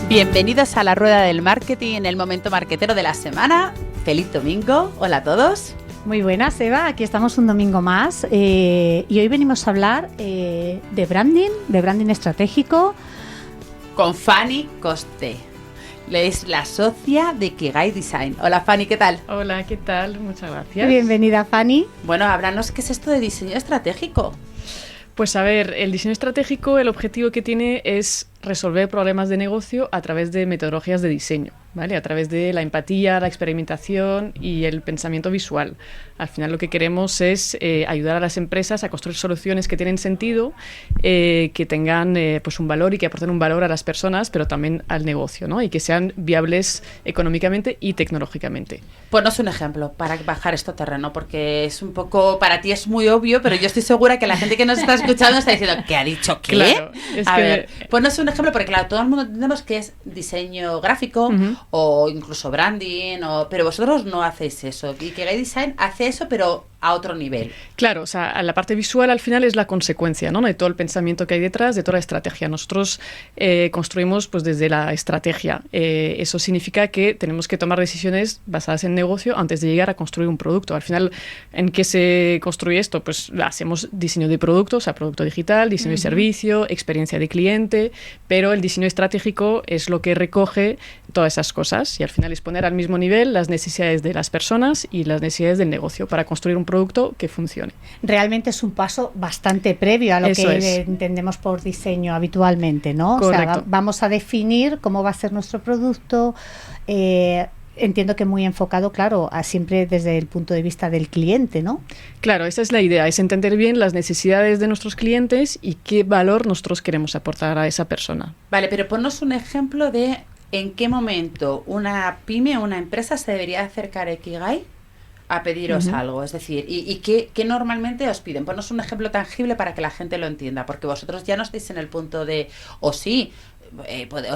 Bienvenidos a la Rueda del Marketing, en el momento marketero de la semana. Feliz domingo, hola a todos. Muy buenas, Eva, aquí estamos un domingo más y hoy venimos a hablar de branding estratégico. Con Fanny Coste, es la socia de Ikigai Design. Hola Fanny, ¿qué tal? Hola, ¿qué tal? Muchas gracias. Bienvenida, Fanny. Bueno, háblanos, ¿qué es esto de diseño estratégico? Pues a ver, el diseño estratégico, el objetivo que tiene es resolver problemas de negocio a través de metodologías de diseño, ¿vale? A través de la empatía, la experimentación y el pensamiento visual. Al final lo que queremos es ayudar a las empresas a construir soluciones que tienen sentido, que tengan pues un valor y que aporten un valor a las personas, pero también al negocio, ¿no? Y que sean viables económicamente y tecnológicamente. Ponnos un ejemplo para bajar esto a terreno, porque es un poco, para ti es muy obvio, pero yo estoy segura que la gente que nos está escuchando está diciendo, ¿qué ha dicho qué? Claro, a ver, ponnos un ejemplo, porque claro, todo el mundo entendemos que es diseño gráfico o incluso branding, pero vosotros no hacéis eso. Ikigai Design hace eso, pero a otro nivel. Claro, o sea, la parte visual al final es la consecuencia, ¿no? De todo el pensamiento que hay detrás, de toda la estrategia. Nosotros construimos pues desde la estrategia. Eso significa que tenemos que tomar decisiones basadas en negocio antes de llegar a construir un producto. Al final, ¿en qué se construye esto? Pues hacemos diseño de producto, o sea, producto digital, diseño de servicio, experiencia de cliente, pero el diseño estratégico es lo que recoge todas esas cosas y al final es poner al mismo nivel las necesidades de las personas y las necesidades del negocio para construir un producto que funcione. Realmente es un paso bastante previo a lo Eso que es. entendemos por diseño habitualmente, ¿no? Correcto. O sea, vamos a definir cómo va a ser nuestro producto. Entiendo que muy enfocado, claro, siempre desde el punto de vista del cliente, ¿no? Claro, esa es la idea, es entender bien las necesidades de nuestros clientes y qué valor nosotros queremos aportar a esa persona. Vale, pero ponnos un ejemplo de en qué momento una pyme o una empresa se debería acercar a Ikigai a pediros algo, es decir, ¿y qué normalmente os piden? Ponnos un ejemplo tangible para que la gente lo entienda, porque vosotros ya no estáis en el punto de, os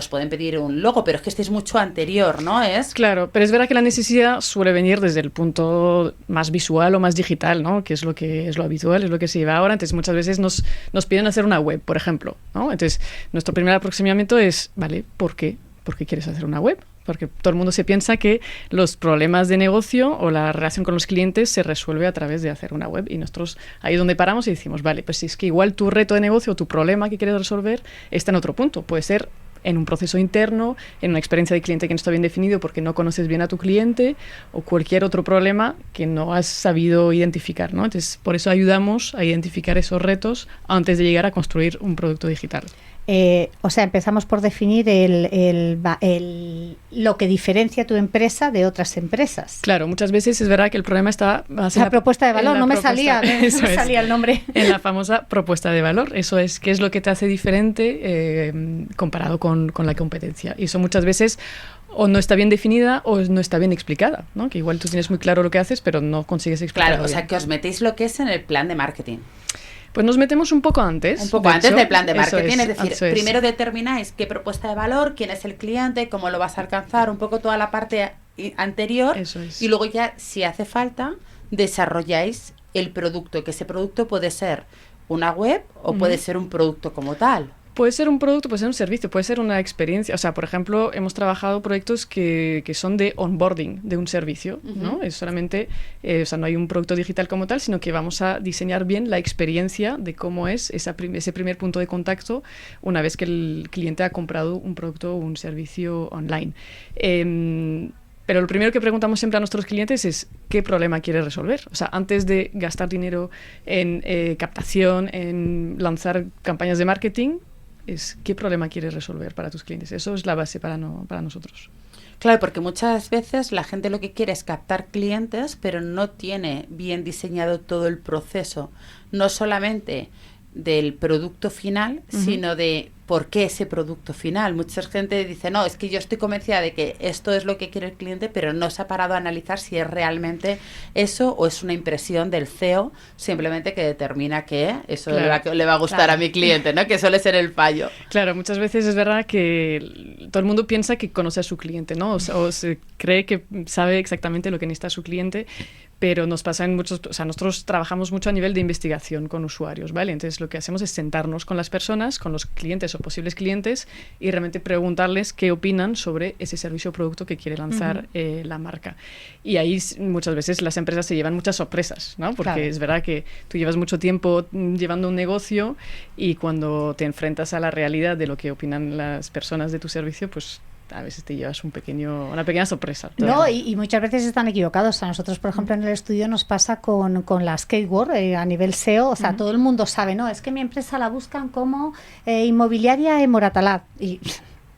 pueden pedir un logo, pero es que estáis mucho anterior, ¿no? Claro, pero es verdad que la necesidad suele venir desde el punto más visual o más digital, ¿no? Que es lo habitual, es lo que se lleva ahora. Entonces muchas veces nos piden hacer una web, por ejemplo, ¿no? Entonces nuestro primer aproximamiento es, vale, ¿por qué? ¿Por qué quieres hacer una web? Porque todo el mundo se piensa que los problemas de negocio o la relación con los clientes se resuelve a través de hacer una web. Y nosotros ahí es donde paramos y decimos, vale, pues si es que igual tu reto de negocio o tu problema que quieres resolver está en otro punto. Puede ser en un proceso interno, en una experiencia de cliente que no está bien definido porque no conoces bien a tu cliente o cualquier otro problema que no has sabido identificar, ¿no? Entonces, por eso ayudamos a identificar esos retos antes de llegar a construir un producto digital. O sea, empezamos por definir lo que diferencia tu empresa de otras empresas. Claro, muchas veces es verdad que el problema está... La propuesta de valor, no me salía el nombre. En la famosa propuesta de valor, eso es, ¿qué es lo que te hace diferente comparado con la competencia? Y eso muchas veces o no está bien definida o no está bien explicada, ¿no? Que igual tú tienes muy claro lo que haces, pero no consigues explicarlo. Claro, o sea, que os metéis lo que es en el plan de marketing. Pues nos metemos un poco antes. Un poco antes del plan de marketing, es decir, primero determináis qué propuesta de valor, quién es el cliente, cómo lo vas a alcanzar, un poco toda la parte anterior. Eso es. Y luego ya, si hace falta, desarrolláis el producto, que ese producto puede ser una web o puede ser un producto como tal. Puede ser un producto, puede ser un servicio, puede ser una experiencia. O sea, por ejemplo, hemos trabajado proyectos que son de onboarding de un servicio, ¿no? Es solamente, o sea, no hay un producto digital como tal, sino que vamos a diseñar bien la experiencia de cómo es ese primer punto de contacto una vez que el cliente ha comprado un producto o un servicio online. Pero lo primero que preguntamos siempre a nuestros clientes es ¿qué problema quieres resolver? O sea, antes de gastar dinero en captación, en lanzar campañas de marketing, es qué problema quieres resolver para tus clientes. Eso es la base para nosotros. Claro, porque muchas veces la gente lo que quiere es captar clientes, pero no tiene bien diseñado todo el proceso. No solamente del producto final, sino de por qué ese producto final. Mucha gente dice, no, es que yo estoy convencida de que esto es lo que quiere el cliente, pero no se ha parado a analizar si es realmente eso o es una impresión del CEO simplemente que determina que eso le va a gustar a mi cliente, ¿no? Que suele ser el fallo. Claro, muchas veces es verdad que todo el mundo piensa que conoce a su cliente, ¿no? O se cree que sabe exactamente lo que necesita su cliente, pero nos pasa en muchos, o sea, nosotros trabajamos mucho a nivel de investigación con usuarios, ¿vale? Entonces lo que hacemos es sentarnos con las personas, con los clientes o posibles clientes y realmente preguntarles qué opinan sobre ese servicio o producto que quiere lanzar la marca. Y ahí muchas veces las empresas se llevan muchas sorpresas, ¿no? Porque es verdad que tú llevas mucho tiempo llevando un negocio y cuando te enfrentas a la realidad de lo que opinan las personas de tu servicio, pues a veces te llevas una pequeña sorpresa. No, y muchas veces están equivocados. A nosotros, por ejemplo, en el estudio nos pasa con las keyword a nivel SEO. O sea, todo el mundo sabe, no, es que mi empresa la buscan como inmobiliaria en Moratalaz. Y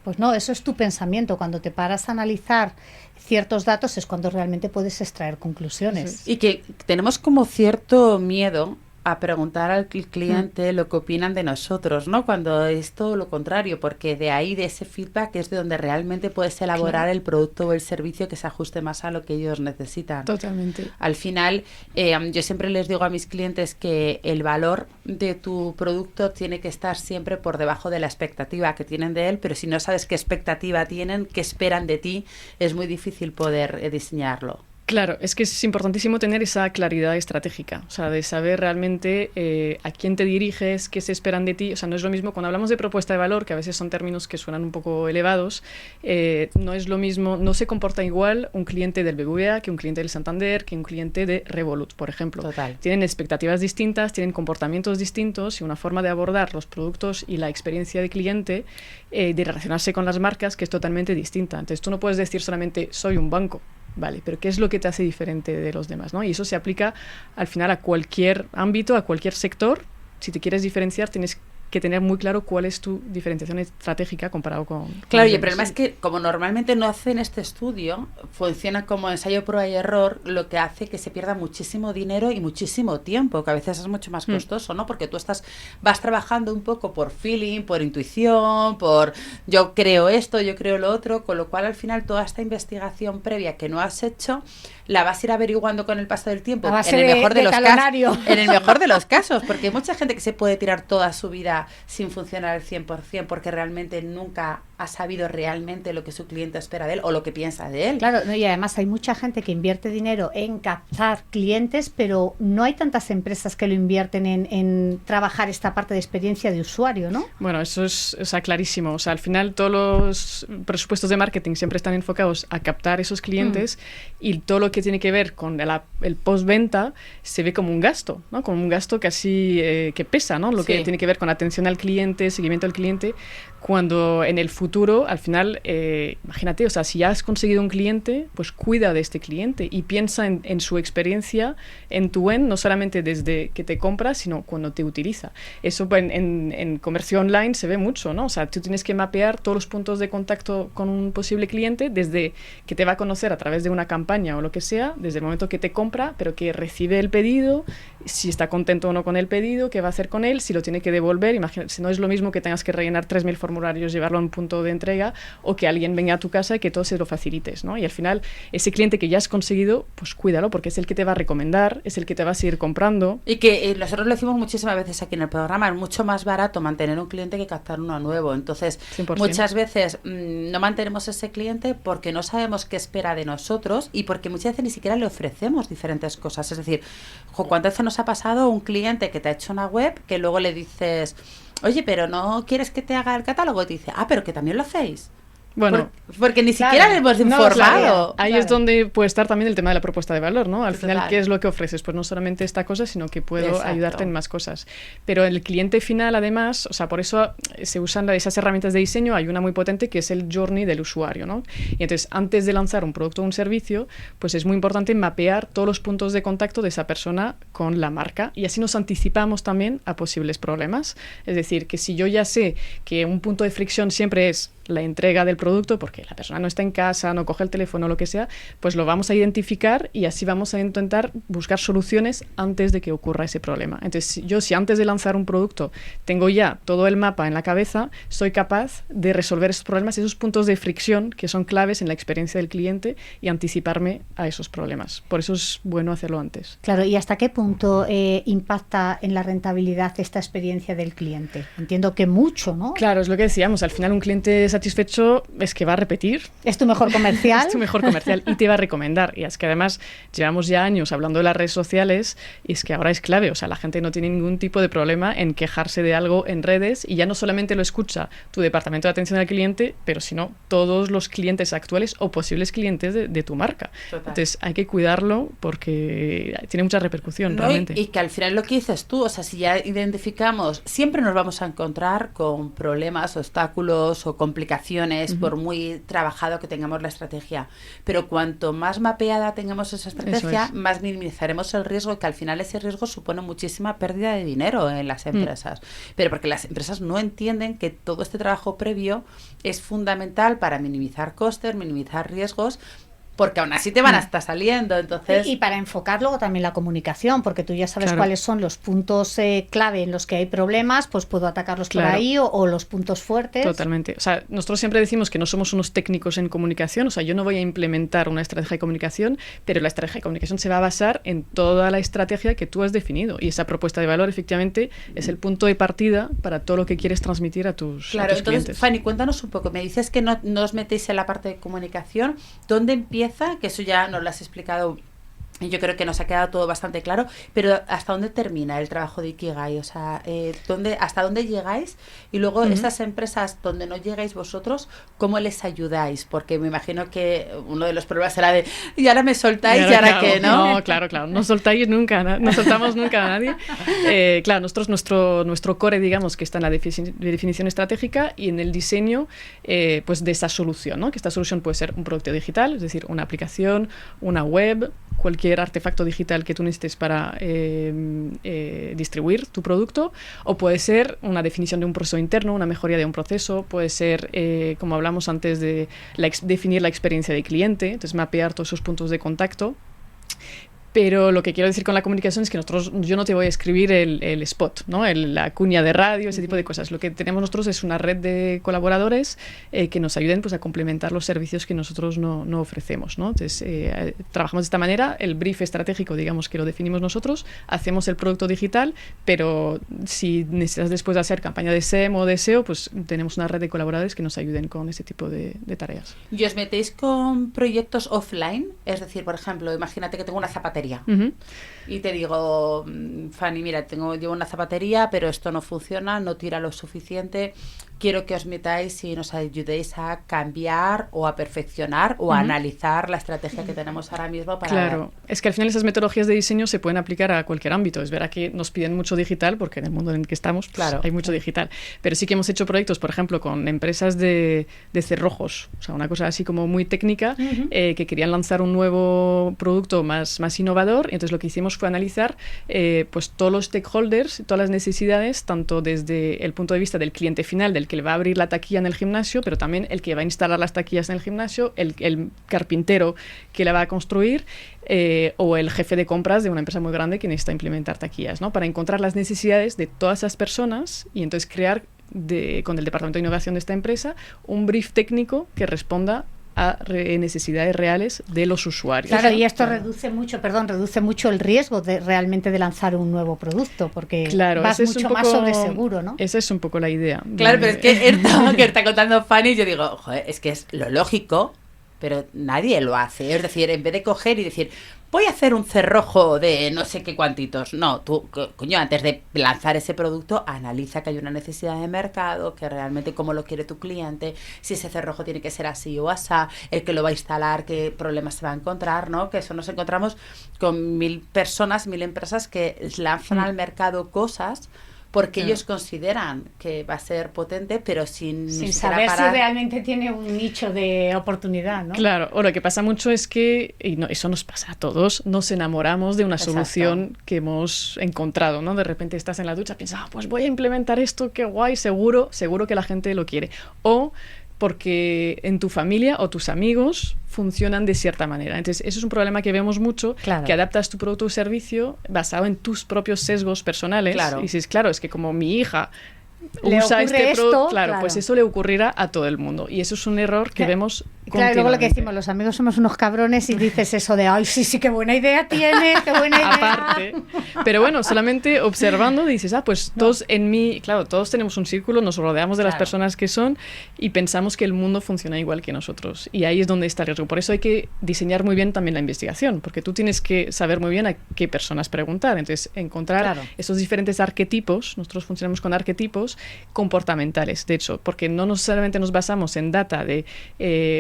pues no, eso es tu pensamiento. Cuando te paras a analizar ciertos datos es cuando realmente puedes extraer conclusiones. Y que tenemos como cierto miedo a preguntar al cliente lo que opinan de nosotros, ¿no? Cuando es todo lo contrario, porque de ahí, de ese feedback, es de donde realmente puedes elaborar el producto o el servicio que se ajuste más a lo que ellos necesitan. Totalmente. Al final, yo siempre les digo a mis clientes que el valor de tu producto tiene que estar siempre por debajo de la expectativa que tienen de él, pero si no sabes qué expectativa tienen, qué esperan de ti, es muy difícil poder diseñarlo. Claro, es que es importantísimo tener esa claridad estratégica, o sea, de saber realmente a quién te diriges, qué se esperan de ti. O sea, no es lo mismo cuando hablamos de propuesta de valor, que a veces son términos que suenan un poco elevados, no es lo mismo, no se comporta igual un cliente del BBVA que un cliente del Santander, que un cliente de Revolut, por ejemplo. Total. Tienen expectativas distintas, tienen comportamientos distintos y una forma de abordar los productos y la experiencia de cliente, de relacionarse con las marcas, que es totalmente distinta. Entonces, tú no puedes decir solamente soy un banco. Vale, pero ¿qué es lo que te hace diferente de los demás, ¿no? Y eso se aplica al final a cualquier ámbito, a cualquier sector. Si te quieres diferenciar, tienes que tener muy claro cuál es tu diferenciación estratégica comparado con... Claro, y el problema es que como normalmente no hacen este estudio, funciona como ensayo, prueba y error, lo que hace que se pierda muchísimo dinero y muchísimo tiempo, que a veces es mucho más costoso, ¿no? Porque tú vas trabajando un poco por feeling, por intuición, por yo creo esto, yo creo lo otro, con lo cual al final toda esta investigación previa que no has hecho la vas a ir averiguando con el paso del tiempo, en el mejor de los casos, en el mejor de los casos, porque hay mucha gente que se puede tirar toda su vida sin funcionar al 100% porque realmente nunca ha sabido realmente lo que su cliente espera de él o lo que piensa de él. Claro, no, y además hay mucha gente que invierte dinero en captar clientes, pero no hay tantas empresas que lo invierten en trabajar esta parte de experiencia de usuario, ¿no? Bueno, eso es, o sea, clarísimo. O sea, al final todos los presupuestos de marketing siempre están enfocados a captar esos clientes y todo lo que tiene que ver con el postventa se ve como un gasto, ¿no? Como un gasto casi que pesa, ¿no? Lo que tiene que ver con atención al cliente, seguimiento al cliente, cuando en el futuro, al final, imagínate, o sea, si ya has conseguido un cliente, pues cuida de este cliente y piensa en su experiencia en tu end, no solamente desde que te compra, sino cuando te utiliza. Eso en comercio online se ve mucho, ¿no? O sea, tú tienes que mapear todos los puntos de contacto con un posible cliente desde que te va a conocer a través de una campaña o lo que sea, desde el momento que te compra, pero que recibe el pedido, si está contento o no con el pedido, qué va a hacer con él, si lo tiene que devolver. Imagínate, si no es lo mismo que tengas que rellenar 3.000 formularios, llevarlo a un punto de entrega, o que alguien venga a tu casa y que todo se lo facilites, ¿no? Y al final, ese cliente que ya has conseguido, pues cuídalo, porque es el que te va a recomendar, es el que te va a seguir comprando. Y que nosotros lo decimos muchísimas veces aquí en el programa, es mucho más barato mantener un cliente que captar uno nuevo. Entonces, 100%. Muchas veces no mantenemos ese cliente porque no sabemos qué espera de nosotros y porque muchas veces ni siquiera le ofrecemos diferentes cosas. Es decir, ¿cuántas veces nos ha pasado un cliente que te ha hecho una web que luego le dices, oye, pero ¿no quieres que te haga el catálogo? Y te dice, pero que también lo hacéis. Bueno, porque ni siquiera le hemos informado. Claro. Ahí es donde puede estar también el tema de la propuesta de valor, ¿no? Al final, ¿qué es lo que ofreces? Pues no solamente esta cosa, sino que puedo ayudarte en más cosas. Pero el cliente final, además, o sea, por eso se usan esas herramientas de diseño. Hay una muy potente que es el journey del usuario, ¿no? Y entonces, antes de lanzar un producto o un servicio, pues es muy importante mapear todos los puntos de contacto de esa persona con la marca y así nos anticipamos también a posibles problemas. Es decir, que si yo ya sé que un punto de fricción siempre es la entrega del producto, porque la persona no está en casa, no coge el teléfono, lo que sea, pues lo vamos a identificar y así vamos a intentar buscar soluciones antes de que ocurra ese problema. Entonces, yo si antes de lanzar un producto tengo ya todo el mapa en la cabeza, soy capaz de resolver esos problemas, esos puntos de fricción que son claves en la experiencia del cliente y anticiparme a esos problemas. Por eso es bueno hacerlo antes. Claro, ¿y hasta qué punto impacta en la rentabilidad esta experiencia del cliente? Entiendo que mucho, ¿no? Claro, es lo que decíamos, al final un cliente satisfecho satisfecho es que va a repetir. Es tu mejor comercial. Es tu mejor comercial y te va a recomendar. Y es que además llevamos ya años hablando de las redes sociales y es que ahora es clave. O sea, la gente no tiene ningún tipo de problema en quejarse de algo en redes y ya no solamente lo escucha tu departamento de atención al cliente, pero sino todos los clientes actuales o posibles clientes de tu marca. Total. Entonces hay que cuidarlo porque tiene mucha repercusión, No, realmente. y que al final lo que dices tú, o sea, si ya identificamos, siempre nos vamos a encontrar con problemas, obstáculos o complicaciones por muy trabajado que tengamos la estrategia. Pero cuanto más mapeada tengamos esa estrategia, más minimizaremos el riesgo, que al final ese riesgo supone muchísima pérdida de dinero en las empresas. Pero porque las empresas no entienden que todo este trabajo previo es fundamental para minimizar costes, minimizar riesgos, porque aún así te van a estar saliendo, entonces... Y para enfocar luego también la comunicación, porque tú ya sabes Claro. cuáles son los puntos clave en los que hay problemas, pues puedo atacarlos por Claro. ahí o los puntos fuertes. Totalmente. O sea, nosotros siempre decimos que no somos unos técnicos en comunicación, o sea, yo no voy a implementar una estrategia de comunicación, pero la estrategia de comunicación se va a basar en toda la estrategia que tú has definido y esa propuesta de valor efectivamente es el punto de partida para todo lo que quieres transmitir a tus Claro, entonces, clientes. Fanny, cuéntanos un poco. Me dices que no os metéis en la parte de comunicación. ¿Dónde empieza? Que eso ya nos lo has explicado y yo creo que nos ha quedado todo bastante claro, pero ¿hasta dónde termina el trabajo de Ikigai? O sea, ¿hasta dónde llegáis? Y luego, estas empresas donde no llegáis vosotros, ¿cómo les ayudáis? Porque me imagino que uno de los problemas será de, y ahora me soltáis, y ahora qué, ¿no? No, claro, no soltáis nunca, no soltamos nunca a nadie. Claro, nosotros, nuestro core, digamos, que está en la definición estratégica y en el diseño pues de esa solución, ¿no? Que esta solución puede ser un producto digital, es decir, una aplicación, una web, cualquier artefacto digital que tú necesites para distribuir tu producto, o puede ser una definición de un proceso interno, una mejoría de un proceso, puede ser, como hablamos antes, de definir la experiencia de cliente, entonces mapear todos esos puntos de contacto. Pero lo que quiero decir con la comunicación es que yo no te voy a escribir el spot, ¿no? La cuña de radio, ese tipo de cosas. Lo que tenemos nosotros es una red de colaboradores que nos ayuden pues, a complementar los servicios que nosotros no ofrecemos, ¿no? Entonces, trabajamos de esta manera. El brief estratégico, digamos que lo definimos nosotros, hacemos el producto digital, pero si necesitas después hacer campaña de SEM o de SEO, pues tenemos una red de colaboradores que nos ayuden con ese tipo de tareas. ¿Y os metéis con proyectos offline? Es decir, por ejemplo, imagínate que tengo una zapatería. Y te digo, Fanny, mira, llevo una zapatería, pero esto no funciona, no tira lo suficiente. Quiero que os metáis y nos ayudéis a cambiar o a perfeccionar o a analizar la estrategia que tenemos ahora mismo para... Claro, es que al final esas metodologías de diseño se pueden aplicar a cualquier ámbito. Es verdad que nos piden mucho digital, porque en el mundo en el que estamos pues, claro, hay mucho digital. Pero sí que hemos hecho proyectos, por ejemplo, con empresas de cerrojos, o sea, una cosa así como muy técnica, que querían lanzar un nuevo producto más innovador. Y entonces lo que hicimos fue analizar pues todos los stakeholders, todas las necesidades, tanto desde el punto de vista del cliente final, del que le va a abrir la taquilla en el gimnasio, pero también el que va a instalar las taquillas en el gimnasio, el carpintero que la va a construir, o el jefe de compras de una empresa muy grande que necesita implementar taquillas, ¿no? Para encontrar las necesidades de todas esas personas y entonces crear con el departamento de innovación de esta empresa un brief técnico que responda a necesidades reales de los usuarios. Claro, y esto reduce mucho el riesgo realmente de lanzar un nuevo producto, porque vas mucho más sobre seguro, ¿no? Esa es un poco la idea. Claro, pero es que esto que está contando Fanny, yo digo, joder, es que es lo lógico, pero nadie lo hace. Es decir, en vez de coger y decir, voy a hacer un cerrojo de no sé qué cuantitos. No, tú, coño, antes de lanzar ese producto, analiza que hay una necesidad de mercado, que realmente cómo lo quiere tu cliente, si ese cerrojo tiene que ser así o asá, el que lo va a instalar, qué problemas se va a encontrar, ¿no? Que eso nos encontramos con 1000 personas, 1000 empresas que lanzan al mercado cosas porque ellos consideran que va a ser potente, pero sin saber si realmente tiene un nicho de oportunidad, ¿no? Claro, o lo que pasa mucho es que, eso nos pasa a todos, nos enamoramos de una solución que hemos encontrado, ¿no? De repente estás en la ducha, piensas, pues voy a implementar esto, qué guay, seguro que la gente lo quiere. O porque en tu familia o tus amigos funcionan de cierta manera. Entonces, eso es un problema que vemos mucho, que adaptas tu producto o servicio basado en tus propios sesgos personales. Claro. Y dices, claro, es que como mi hija usa este producto, claro, pues eso le ocurrirá a todo el mundo. Y eso es un error que vemos Claro, luego lo que decimos, los amigos somos unos cabrones y dices eso de, ay, sí, qué buena idea tienes, qué buena idea. Aparte. Pero bueno, solamente observando dices, pues todos todos tenemos un círculo, nos rodeamos de las personas que son y pensamos que el mundo funciona igual que nosotros. Y ahí es donde está el riesgo. Por eso hay que diseñar muy bien también la investigación, porque tú tienes que saber muy bien a qué personas preguntar. Entonces, encontrar esos diferentes arquetipos, nosotros funcionamos con arquetipos comportamentales, de hecho, porque no solamente nos basamos en data de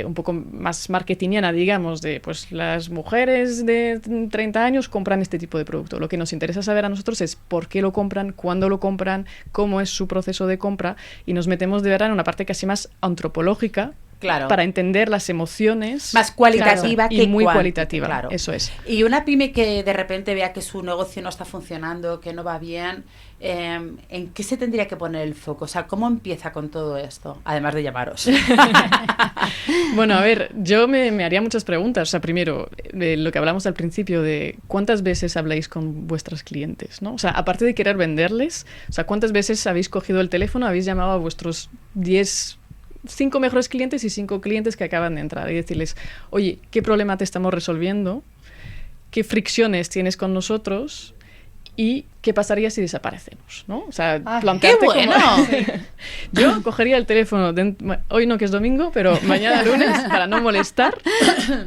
un poco más marketingiana, digamos, de pues las mujeres de 30 años compran este tipo de producto. Lo que nos interesa saber a nosotros es por qué lo compran, cuándo lo compran, cómo es su proceso de compra, y nos metemos de verdad en una parte casi más antropológica, para entender las emociones. Más cualitativa que y muy cualitativa, eso es. Y una pyme que de repente vea que su negocio no está funcionando, que no va bien, ¿en qué se tendría que poner el foco? O sea, ¿cómo empieza con todo esto? Además de llamaros. Bueno, a ver, yo me haría muchas preguntas. O sea, primero, lo que hablamos al principio de cuántas veces habláis con vuestros clientes, ¿no? O sea, aparte de querer venderles, o sea, ¿cuántas veces habéis cogido el teléfono, habéis llamado a vuestros 5 mejores clientes y 5 clientes que acaban de entrar y decirles, oye, ¿qué problema te estamos resolviendo? ¿Qué fricciones tienes con nosotros? ¿Y qué pasaría si desaparecemos? ¿No? O sea, plantearte ¡qué bueno! Yo cogería el teléfono, hoy no que es domingo, pero mañana lunes, para no molestar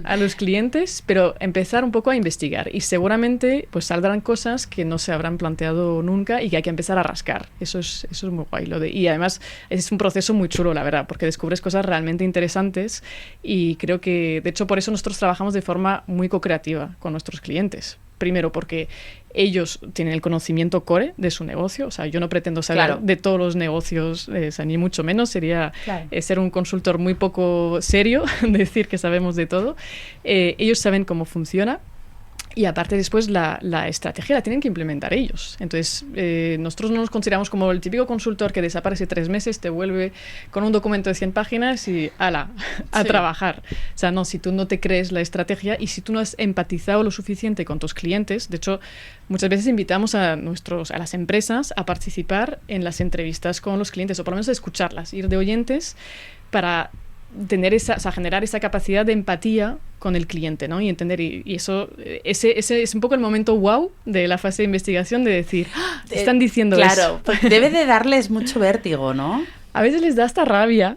a los clientes, pero empezar un poco a investigar. Y seguramente pues saldrán cosas que no se habrán planteado nunca y que hay que empezar a rascar. Eso es muy guay. Y además es un proceso muy chulo, la verdad, porque descubres cosas realmente interesantes y creo que, de hecho, por eso nosotros trabajamos de forma muy co-creativa con nuestros clientes. Primero, porque ellos tienen el conocimiento core de su negocio. O sea, yo no pretendo saber de todos los negocios, o sea, ni mucho menos. Sería ser un consultor muy poco serio, decir que sabemos de todo. Ellos saben cómo funciona. Y aparte después la estrategia la tienen que implementar ellos. Entonces, nosotros no nos consideramos como el típico consultor que desaparece 3 meses, te vuelve con un documento de 100 páginas y ¡hala! A trabajar. O sea, no, si tú no te crees la estrategia y si tú no has empatizado lo suficiente con tus clientes, de hecho, muchas veces invitamos a las empresas a participar en las entrevistas con los clientes, o por lo menos a escucharlas, ir de oyentes para tener generar esa capacidad de empatía con el cliente, ¿no? Y entender, y eso, ese es un poco el momento wow de la fase de investigación, de decir, te están diciendo eso. Claro, pues debe de darles mucho vértigo, ¿no? A veces les da hasta rabia,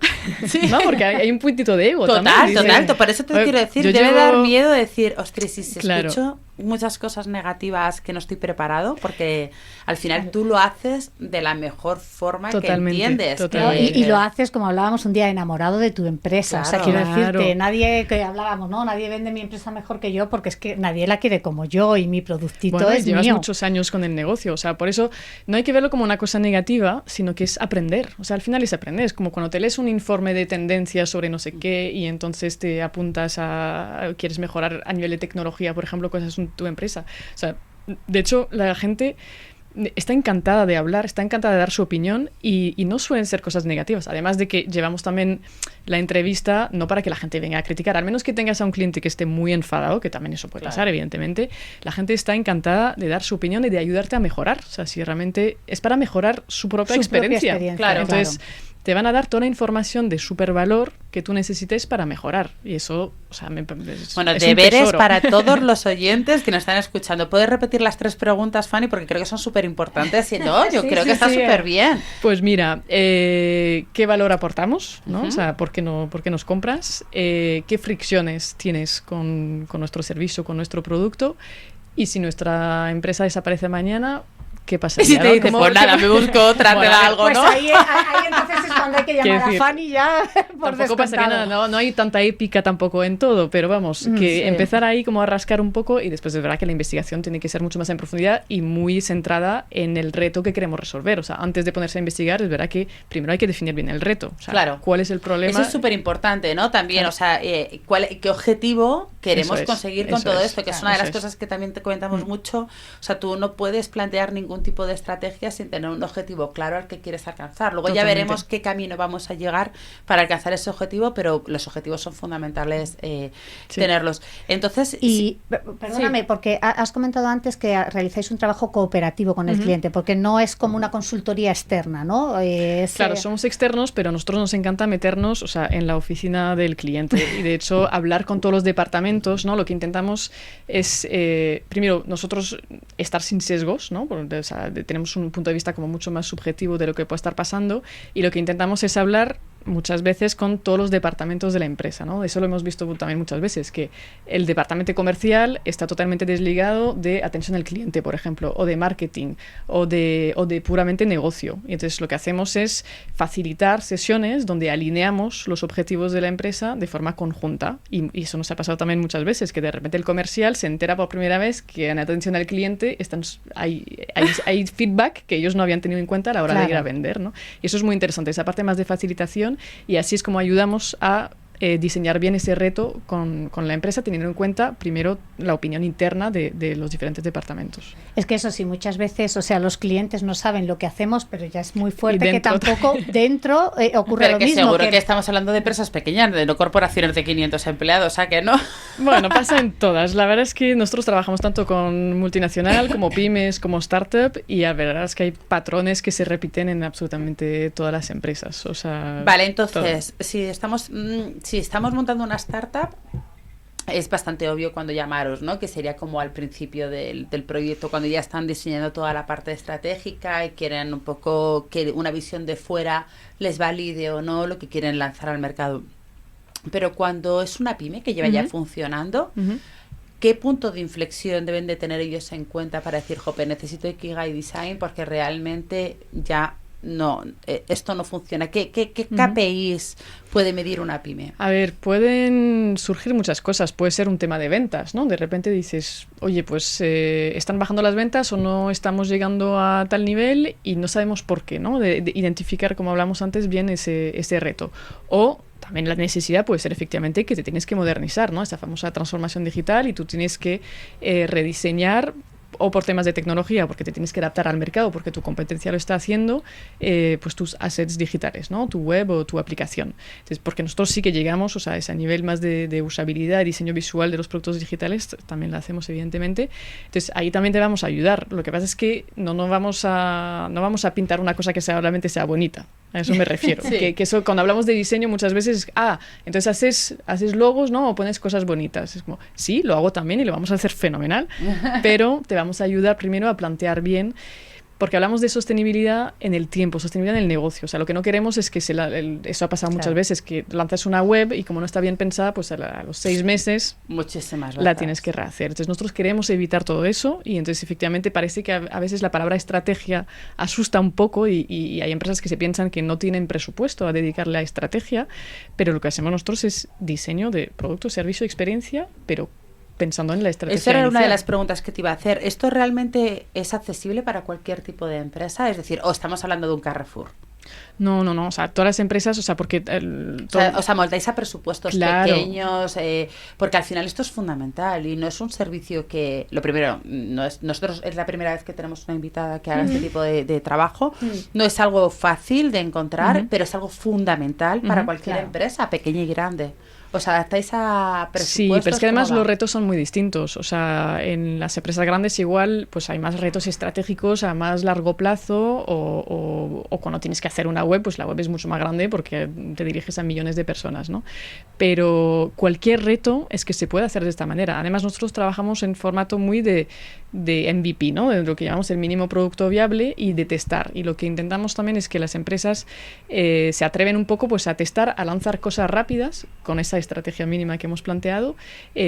¿no? Porque hay un puntito de ego total, también. Por eso te quiero decir, debe dar miedo decir, ostras, si escucho muchas cosas negativas que no estoy preparado, porque al final tú lo haces de la mejor forma que entiendes. Y lo haces, como hablábamos un día, enamorado de tu empresa. O sea, quiero decirte, nadie vende mi empresa mejor que yo, porque es que nadie la quiere como yo y mi productito es llevas mío. Muchos años con el negocio, o sea, por eso no hay que verlo como una cosa negativa, sino que es aprender. O sea, al final es aprender. Es como cuando te lees un informe de tendencias sobre no sé qué y entonces te apuntas quieres mejorar a nivel de tecnología, por ejemplo, cosas en tu empresa. O sea, de hecho, la gente está encantada de hablar, está encantada de dar su opinión y no suelen ser cosas negativas. Además de que llevamos también la entrevista no para que la gente venga a criticar, al menos que tengas a un cliente que esté muy enfadado, que también eso puede pasar, evidentemente. La gente está encantada de dar su opinión y de ayudarte a mejorar. O sea, si realmente es para mejorar su propia experiencia. Entonces, te van a dar toda la información de supervalor que tú necesites para mejorar. Y eso, o sea, es deberes para todos los oyentes que nos están escuchando. ¿Puedes repetir las 3 preguntas, Fanny? Porque creo que son súper importantes. Y no, yo creo que está súper bien. Pues mira, ¿qué valor aportamos? ¿No? O sea, ¿por qué nos compras? ¿Qué fricciones tienes con nuestro servicio, con nuestro producto? Y si nuestra empresa desaparece mañana, ¿qué pasa? Y si te dice, pues nada, me busco otra, te da algo, ¿no? Pues ahí entonces es cuando hay que llamar a Fanny ya por tampoco pasaría nada, no hay tanta épica tampoco en todo, pero vamos, que empezar ahí como a rascar un poco y después es verdad que la investigación tiene que ser mucho más en profundidad y muy centrada en el reto que queremos resolver. O sea, antes de ponerse a investigar, es verdad que primero hay que definir bien el reto. O sea, ¿cuál es el problema? Eso es súper importante, ¿no? También, o sea, ¿qué objetivo queremos conseguir con todo esto, que es una de las eso cosas que también te comentamos mucho. O sea, tú no puedes plantear ningún tipo de estrategia sin tener un objetivo claro al que quieres alcanzar. Luego ya veremos qué camino vamos a llegar para alcanzar ese objetivo, pero los objetivos son fundamentales tenerlos. Entonces, y perdóname, porque has comentado antes que realizáis un trabajo cooperativo con el cliente, porque no es como una consultoría externa, ¿no? Claro, somos externos, pero a nosotros nos encanta meternos, o sea, en la oficina del cliente y de hecho hablar con todos los departamentos, ¿no? Lo que intentamos es, primero, nosotros estar sin sesgos, ¿no? Porque, o sea, tenemos un punto de vista como mucho más subjetivo de lo que puede estar pasando y lo que intentamos es hablar muchas veces con todos los departamentos de la empresa, ¿no? Eso lo hemos visto también muchas veces, que el departamento comercial está totalmente desligado de atención al cliente, por ejemplo, o de marketing, o de puramente negocio. Y entonces lo que hacemos es facilitar sesiones donde alineamos los objetivos de la empresa de forma conjunta. Y eso nos ha pasado también muchas veces, que de repente el comercial se entera por primera vez que en atención al cliente hay feedback que ellos no habían tenido en cuenta a la hora de ir a vender, ¿no? Y eso es muy interesante, esa parte más de facilitación. Y así es como ayudamos a diseñar bien ese reto con la empresa, teniendo en cuenta primero la opinión interna de los diferentes departamentos. Es que eso sí, muchas veces, o sea, los clientes no saben lo que hacemos, pero ya es muy fuerte que tampoco dentro ocurre lo mismo. Seguro que estamos hablando de empresas pequeñas, de no corporaciones de 500 empleados, o sea que no. Bueno, pasa en todas. La verdad es que nosotros trabajamos tanto con multinacional, como pymes, como startup, y la verdad es que hay patrones que se repiten en absolutamente todas las empresas. O sea, vale, entonces, si estamos montando una startup, es bastante obvio cuando llamaros, ¿no? Que sería como al principio del proyecto, cuando ya están diseñando toda la parte estratégica y quieren un poco que una visión de fuera les valide o no lo que quieren lanzar al mercado. Pero cuando es una pyme que lleva ya funcionando, ¿qué punto de inflexión deben de tener ellos en cuenta para decir, jope, necesito Ikigai Design porque realmente ya no, esto no funciona? ¿Qué KPIs puede medir una pyme? A ver, pueden surgir muchas cosas. Puede ser un tema de ventas, ¿no? De repente dices, oye, pues están bajando las ventas o no estamos llegando a tal nivel y no sabemos por qué, ¿no? De identificar, como hablamos antes, bien ese reto. O también la necesidad puede ser efectivamente que te tienes que modernizar, ¿no? Esta famosa transformación digital y tú tienes que rediseñar, o por temas de tecnología, porque te tienes que adaptar al mercado, porque tu competencia lo está haciendo, pues tus assets digitales, ¿no? Tu web o tu aplicación. Entonces, porque nosotros sí que llegamos, o sea, a ese nivel más de usabilidad, diseño visual de los productos digitales, también lo hacemos evidentemente. Entonces, ahí también te vamos a ayudar. Lo que pasa es que no vamos a pintar una cosa que realmente sea bonita. A eso me refiero. Sí. Que eso, cuando hablamos de diseño muchas veces, entonces haces logos, ¿no? O pones cosas bonitas. Es como, sí, lo hago también y lo vamos a hacer fenomenal, pero te vamos a ayudar primero a plantear bien, porque hablamos de sostenibilidad en el tiempo, sostenibilidad en el negocio. O sea, lo que no queremos es que eso ha pasado muchas veces, que lanzas una web y como no está bien pensada, pues a los 6 meses la tienes que rehacer. Entonces nosotros queremos evitar todo eso y entonces efectivamente parece que a veces la palabra estrategia asusta un poco y hay empresas que se piensan que no tienen presupuesto a dedicarle a estrategia, pero lo que hacemos nosotros es diseño de producto, servicio, experiencia, pero pensando en la estrategia. Esa era inicial. una de las preguntas que te iba a hacer. ¿Esto realmente es accesible para cualquier tipo de empresa? Es decir, ¿o estamos hablando de un Carrefour? No. O sea, todas las empresas, o sea, porque... O sea, moldáis a presupuestos pequeños, porque al final esto es fundamental y no es un servicio que... Lo primero, nosotros es la primera vez que tenemos una invitada que haga este tipo de trabajo. No es algo fácil de encontrar, pero es algo fundamental para cualquier empresa, pequeña y grande. ¿Os adaptáis a presupuestos? Sí, pero es que además los retos son muy distintos. O sea, en las empresas grandes igual pues hay más retos estratégicos a más largo plazo o cuando tienes que hacer una web, pues la web es mucho más grande porque te diriges a millones de personas, ¿no? Pero cualquier reto es que se puede hacer de esta manera. Además, nosotros trabajamos en formato muy de MVP, ¿no? De lo que llamamos el mínimo producto viable y de testar. Y lo que intentamos también es que las empresas se atreven un poco pues a testar, a lanzar cosas rápidas con esa estrategia mínima que hemos planteado,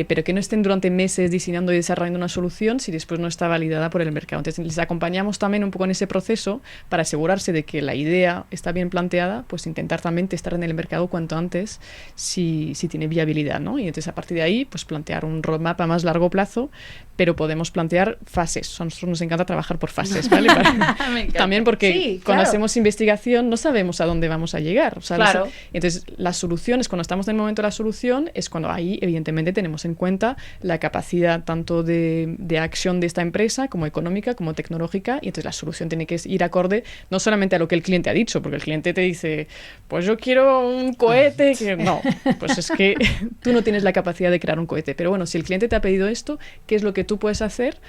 pero que no estén durante meses diseñando y desarrollando una solución si después no está validada por el mercado. Entonces les acompañamos también un poco en ese proceso para asegurarse de que la idea está bien planteada, pues intentar también testar en el mercado cuanto antes si tiene viabilidad, ¿no? Y entonces a partir de ahí pues plantear un roadmap a más largo plazo, pero podemos plantear fases. A nosotros nos encanta trabajar por fases, ¿vale? También porque cuando hacemos investigación no sabemos a dónde vamos a llegar. O sea, entonces las soluciones, cuando estamos en el momento de la solución, solución, es cuando ahí evidentemente tenemos en cuenta la capacidad tanto de acción de esta empresa como económica, como tecnológica, y entonces la solución tiene que ir acorde no solamente a lo que el cliente ha dicho, porque el cliente te dice, pues yo quiero un cohete, no, pues es que tú no tienes la capacidad de crear un cohete, pero bueno, si el cliente te ha pedido esto, ¿qué es lo que tú puedes hacer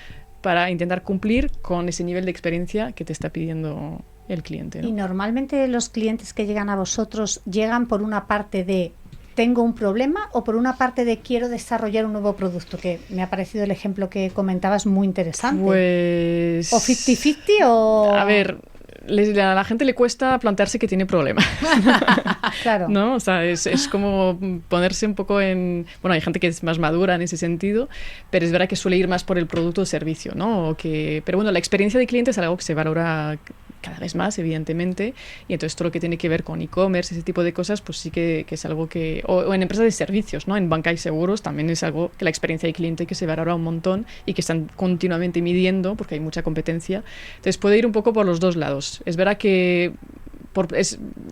para intentar cumplir con ese nivel de experiencia que te está pidiendo el cliente, ¿no? Y normalmente los clientes que llegan a vosotros llegan por una parte de tengo un problema o por una parte de quiero desarrollar un nuevo producto, que me ha parecido el ejemplo que comentabas muy interesante. Pues... ¿O 50-50 o...? A ver, a la gente le cuesta plantearse que tiene problemas. Claro. ¿No? O sea, es como ponerse un poco en... Bueno, hay gente que es más madura en ese sentido, pero es verdad que suele ir más por el producto o servicio, ¿no? Pero bueno, la experiencia de cliente es algo que se valora cada vez más, evidentemente, y entonces todo lo que tiene que ver con e-commerce, ese tipo de cosas, pues sí que es algo que... O en empresas de servicios, ¿no? En banca y seguros también es algo que la experiencia de cliente que se valora un montón y que están continuamente midiendo porque hay mucha competencia. Entonces puede ir un poco por los dos lados. Es verdad que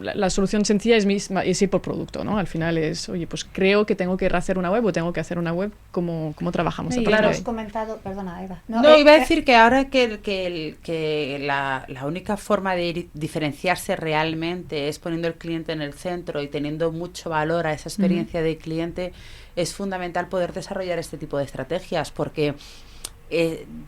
la solución sencilla es ir por producto, ¿no? Al final es, oye, pues creo que tengo que hacer una web o tengo que hacer una web, ¿cómo trabajamos? Sí, claro, has comentado, perdona, Eva. No, iba a decir que ahora que la única forma de diferenciarse realmente es poniendo el cliente en el centro y teniendo mucho valor a esa experiencia de cliente, es fundamental poder desarrollar este tipo de estrategias, porque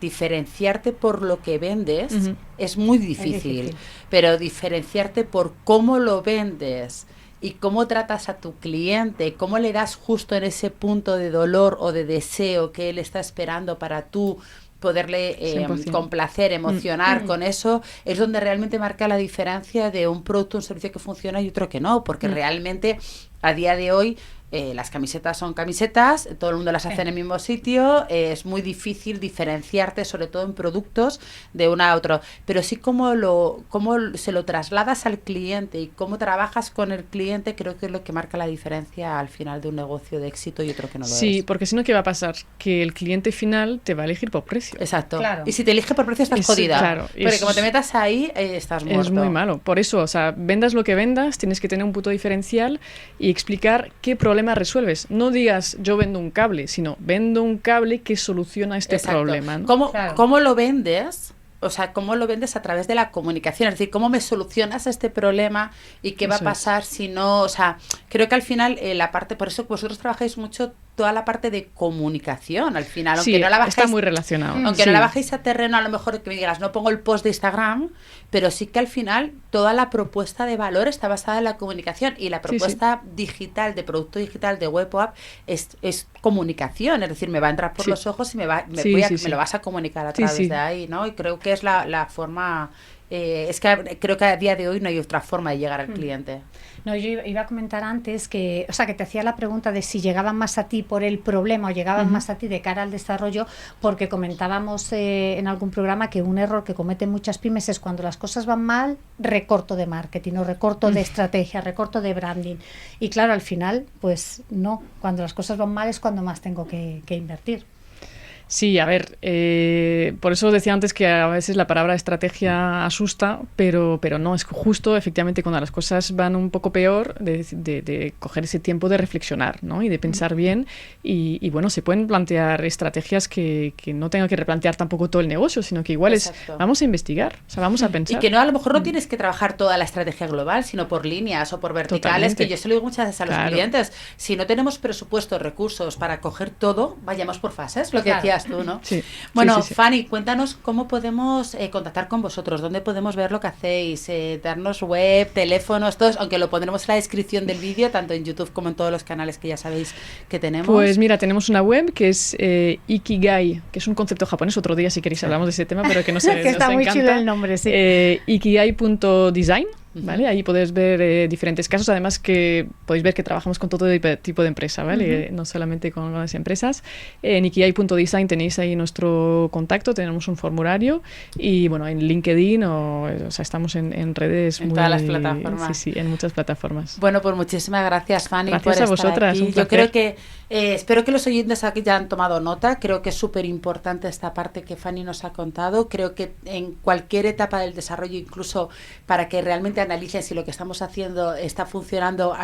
diferenciarte por lo que vendes es muy difícil, pero diferenciarte por cómo lo vendes y cómo tratas a tu cliente, cómo le das justo en ese punto de dolor o de deseo que él está esperando para tú poderle complacer, emocionar con eso, es donde realmente marca la diferencia de un producto, un servicio que funciona y otro que no, porque realmente a día de hoy las camisetas son camisetas, todo el mundo las hace en el mismo sitio, es muy difícil diferenciarte, sobre todo en productos, de una a otra, pero sí cómo se lo trasladas al cliente y cómo trabajas con el cliente, creo que es lo que marca la diferencia al final de un negocio de éxito y otro que no lo es. Sí, porque si no, ¿qué va a pasar? Que el cliente final te va a elegir por precio. Exacto. Claro. Y si te elige por precio estás jodida. Claro. Porque como te metas ahí, estás muerto. Es muy malo. Por eso, o sea, vendas lo que vendas, tienes que tener un punto diferencial y explicar qué problema resuelves. No digas yo vendo un cable, sino vendo un cable que soluciona este problema, ¿no? ¿Cómo lo vendes? O sea, ¿cómo lo vendes a través de la comunicación? Es decir, ¿cómo me solucionas este problema y qué va a pasar si no? O sea, creo que al final la parte, por eso vosotros trabajáis mucho toda la parte de comunicación al final, aunque no la bajéis, está muy relacionado. Aunque no la bajéis a terreno, a lo mejor que me digas, no pongo el post de Instagram, pero sí que al final toda la propuesta de valor está basada en la comunicación y la propuesta digital, de producto digital, de web o app, es comunicación, es decir, me va a entrar por los ojos y me lo vas a comunicar a través de ahí, ¿no? Y creo que es la forma... es que creo que a día de hoy no hay otra forma de llegar al cliente. No, yo iba a comentar antes que te hacía la pregunta de si llegaban más a ti por el problema o llegaban más a ti de cara al desarrollo, porque comentábamos en algún programa que un error que cometen muchas pymes es cuando las cosas van mal, recorto de marketing o recorto de estrategia, recorto de branding. Y claro, al final, pues no, cuando las cosas van mal es cuando más tengo que invertir. Sí, a ver, por eso decía antes que a veces la palabra estrategia asusta, pero no, es justo efectivamente cuando las cosas van un poco peor de coger ese tiempo de reflexionar, ¿no? Y de pensar bien y bueno, se pueden plantear estrategias que no tengan que replantear tampoco todo el negocio, sino que igual vamos a investigar, o sea, vamos a pensar. Y que no, a lo mejor no tienes que trabajar toda la estrategia global, sino por líneas o por verticales. Totalmente. Que yo se lo digo muchas veces a los clientes, si no tenemos presupuesto, recursos para coger todo, vayamos por fases, lo que decías tú, ¿no? Sí. Bueno, sí. Fanny, cuéntanos cómo podemos contactar con vosotros, dónde podemos ver lo que hacéis, darnos web, teléfonos, todos, aunque lo pondremos en la descripción del vídeo, tanto en YouTube como en todos los canales que ya sabéis que tenemos. Pues mira, tenemos una web que es Ikigai, que es un concepto japonés, otro día si queréis hablamos de ese tema, pero que no sé, que está muy encanta. chulo el nombre, sí. Ikigai.design. ¿Vale? Ahí podéis ver diferentes casos, además que podéis ver que trabajamos con todo tipo de empresa, ¿vale? No solamente con las empresas. En ikigai.design tenéis ahí nuestro contacto, tenemos un formulario y bueno, en LinkedIn o sea, estamos en redes en todas las plataformas. Sí, en muchas plataformas. Bueno, pues muchísimas gracias, Fanny, gracias por a vosotras, estar aquí. Yo creo que espero que los oyentes aquí ya han tomado nota. Creo que es súper importante esta parte que Fanny nos ha contado. Creo que en cualquier etapa del desarrollo, incluso para que realmente analicen si lo que estamos haciendo está funcionando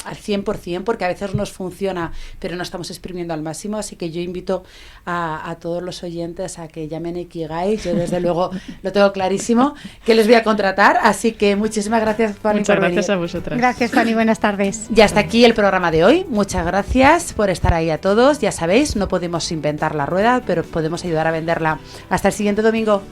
al 100%, porque a veces nos funciona, pero no estamos exprimiendo al máximo, así que yo invito a todos los oyentes a que llamen a Ikigai. Yo desde luego lo tengo clarísimo, que les voy a contratar, así que muchísimas gracias, Fanny. Muchas gracias a vosotras. Gracias, Fanny, buenas tardes. Y hasta aquí el programa de hoy. Muchas gracias por estar ahí a todos. Ya sabéis, no podemos inventar la rueda, pero podemos ayudar a venderla. Hasta el siguiente domingo.